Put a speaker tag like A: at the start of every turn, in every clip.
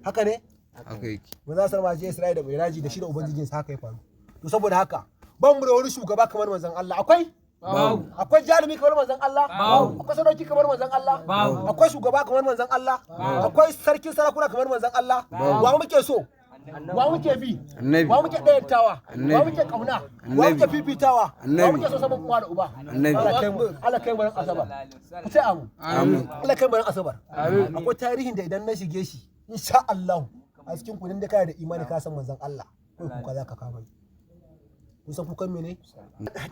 A: haka ne
B: haka yake.
A: mun za su ma je Isra'ila da Miraji da shi da ubangijin sa haka ya faru to saboda haka ban mu da wani shugaba kamar manzon Allah akwai akwai jarumi kamar manzon Allah akwai sadauki kamar manzon Allah akwai shugaba kamar manzon Allah akwai sarkin sarakuna kamar manzon Allah wa muke so wa muke bi wa muke dayantawa wa muke kauna wa muke fifitawa wa muke so saman uwa da uba Allah kai mu ran asabar ku ce amu Allah kai mu ran asabar akwai tarihin da idan na shige shi insha Allah a cikin ku da kai da imani ka san manzon Allah ko kuka zaka kama kun san kukan mene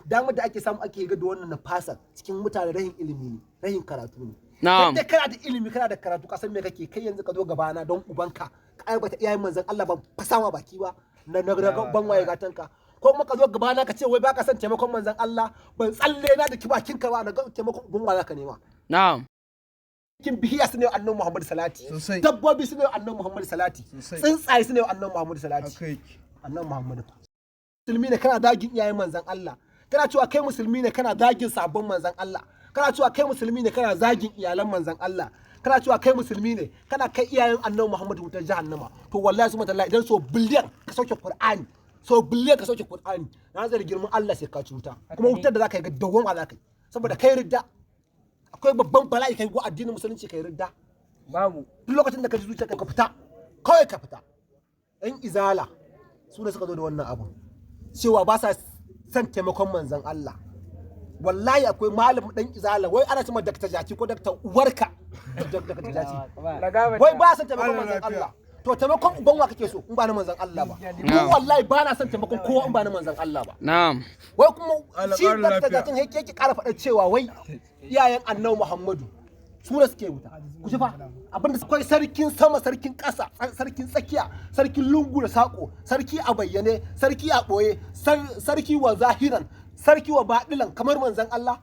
A: damar da ake samu ake ga da wannan na fasa cikin mutane rahin ilimi ne rahin karatu ne na'am da kana da ilimi kana da karatu ka san me kake kai yanzu ka zo gaba na don ubanka ka aibata iyayen manzon Allah ban fasawa baki ba na ban waye gatanka ko kuma ka zo gaba na ka ce wai baka san taimakon manzon Allah ban tsalle na da kibakin ka ba na ga taimakon gunwa zaka nema na'am kin bihiya su ne annabi Muhammad salati dabbobi su ne annabi Muhammad salati tsuntsaye su ne annabi Muhammad salati annabi Muhammad musulmi ne kana dagin iyayen manzon Allah kana cewa kai musulmi ne kana dagin sabon manzon Allah kana cewa kai musulmi ne kana zagin iyalan manzon Allah kana cewa kai musulmi ne kana kai iyayen annabi Muhammad wutar jahannama to wallahi su mata idan so biliyan ka sauke Qur'ani so biliyan ka sauke Qur'ani na zai girman Allah sai ka ci wuta kuma wutar da zaka yi ga dawon a zaka yi saboda kai ridda akwai babban bala'i kai go addinin musulunci kai ridda babu duk lokacin da ka ji zuciyarka ka fita kawai ka fita ɗan izala su ne suka zo da wannan abu cewa ba sa son taimakon manzon Allah wallahi akwai malam dan izala wai ana cewa dakta jaki ko dakta uwarka dakta jaki wai ba sa taimakon manzon Allah to taimakon uban wa kake so in ba na manzon Allah ba ko wallahi ba na son taimakon kowa in ba na manzon Allah ba na'am wai kuma shi dakta jakin yake ƙara faɗa cewa wai iyayen annabi Muhammadu su ne suke wuta ku ji fa abinda akwai sarkin sama sarkin ƙasa sarkin tsakiya sarkin lungu da sako sarki a bayyane sarki a ɓoye sarki wa zahiran sarki wa baɗilan kamar manzan Allah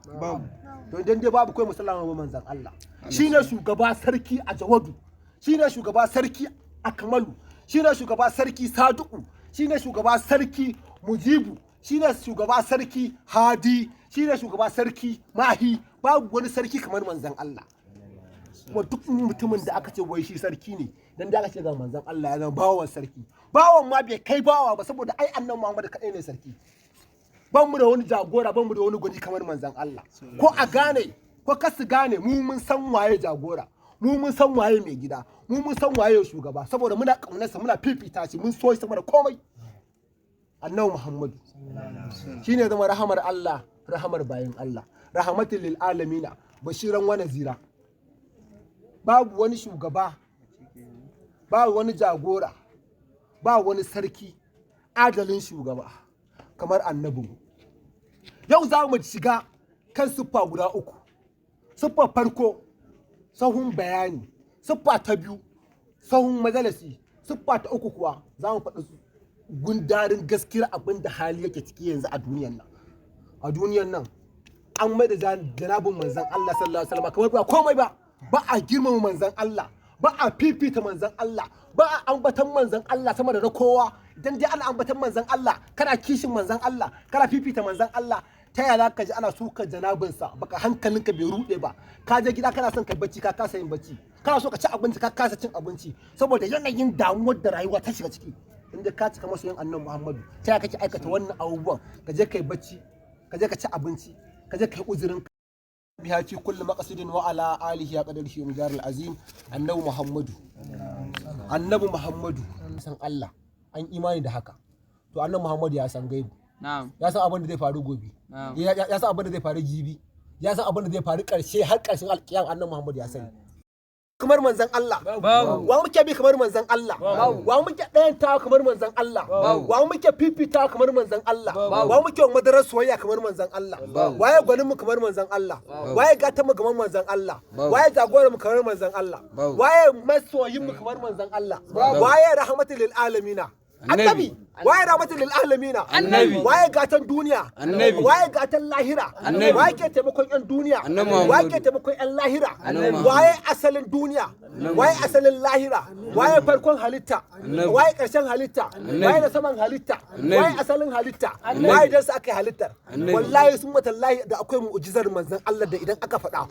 A: don dan dai babu kai musallama ba manzan Allah shine shugaba sarki a jawadu shine shugaba sarki a kamalu shine shugaba sarki saduku shine shugaba sarki mujibu shine shugaba sarki hadi shine shugaba sarki mahi babu wani sarki kamar manzan Allah kuma duk mutumin da aka ce wai shi sarki ne dan da aka ce ga manzon Allah ya zama bawan sarki bawan ma bai kai bawa ba saboda ai annabi Muhammad kadai ne sarki ban mu da wani jagora ban mu da wani gwani kamar manzon Allah ko a gane ko kasu gane mu mun san waye jagora mu mun san waye mai gida mu mun san waye shugaba saboda muna kaunarsa muna fifita shi mun so shi saboda komai annabi Muhammad shine zama rahamar Allah rahamar bayin Allah rahmatul lil alamina bashiran wa nazira babu wani shugaba babu wani jagora ba wani sarki adalin shugaba kamar annabi yau za mu shiga kan siffa guda uku siffa farko sahun bayani siffa ta biyu sahun majalisi siffa ta uku kuwa za mu faɗi gundarin gaskiyar abin da hali yake ciki yanzu a duniyan nan an mai da janabin manzon Allah sallallahu alaihi wasallam kamar ba komai ba a girmama manzan Allah ba a fifita manzan Allah ba a ambatan manzan Allah sama da na kowa idan dai ana ambatan manzan Allah kana kishin manzan Allah kana fifita manzan Allah ta yaya zaka ji ana suka janabinsa baka hankalinka bai rude ba ka je gida kana son kai bacci ka kasa yin bacci kana so ka ci abinci ka kasa cin abinci saboda yanayin damuwar da rayuwa ta shiga ciki inda ka cika masoyin annabi Muhammadu ta yaya kake aikata wannan abubuwan ka je kai bacci ka je ka ci abinci ka je kai uzurin biha fi kulli maqsidin wa ala alihi ya qadarihi mujar al-azim annabi Muhammadu san Allah an imani da haka to annabi Muhammadu ya san gaibu ya san abin da zai faru gobe ya san abin da zai faru jibi ya san abin da zai faru karshe har karshen alƙiyam annabi Muhammadu ya sani kamar manzon Allah wa muke bi kamar manzon Allah wa muke ɗayantawa kamar manzon Allah wa muke fifitawa kamar manzon Allah wa muke madarar soyayya kamar manzon Allah waye gwanin mu kamar manzon Allah waye gatan mu kamar manzon Allah waye jagoran mu kamar manzon Allah waye masoyin mu kamar manzon Allah waye rahmatul lil alamin annabi waye rahmatul lil alamin annabi waye gatan duniya annabi waye gatan lahira annabi waye ke taimakon yan duniya waye ke taimakon yan lahira waye asalin duniya waye asalin lahira waye farkon halitta waye karshen halitta waye da saman halitta waye asalin halitta waye dan sa aka halittar wallahi sun matallahi da akwai mu'jizar manzon Allah da idan aka faɗa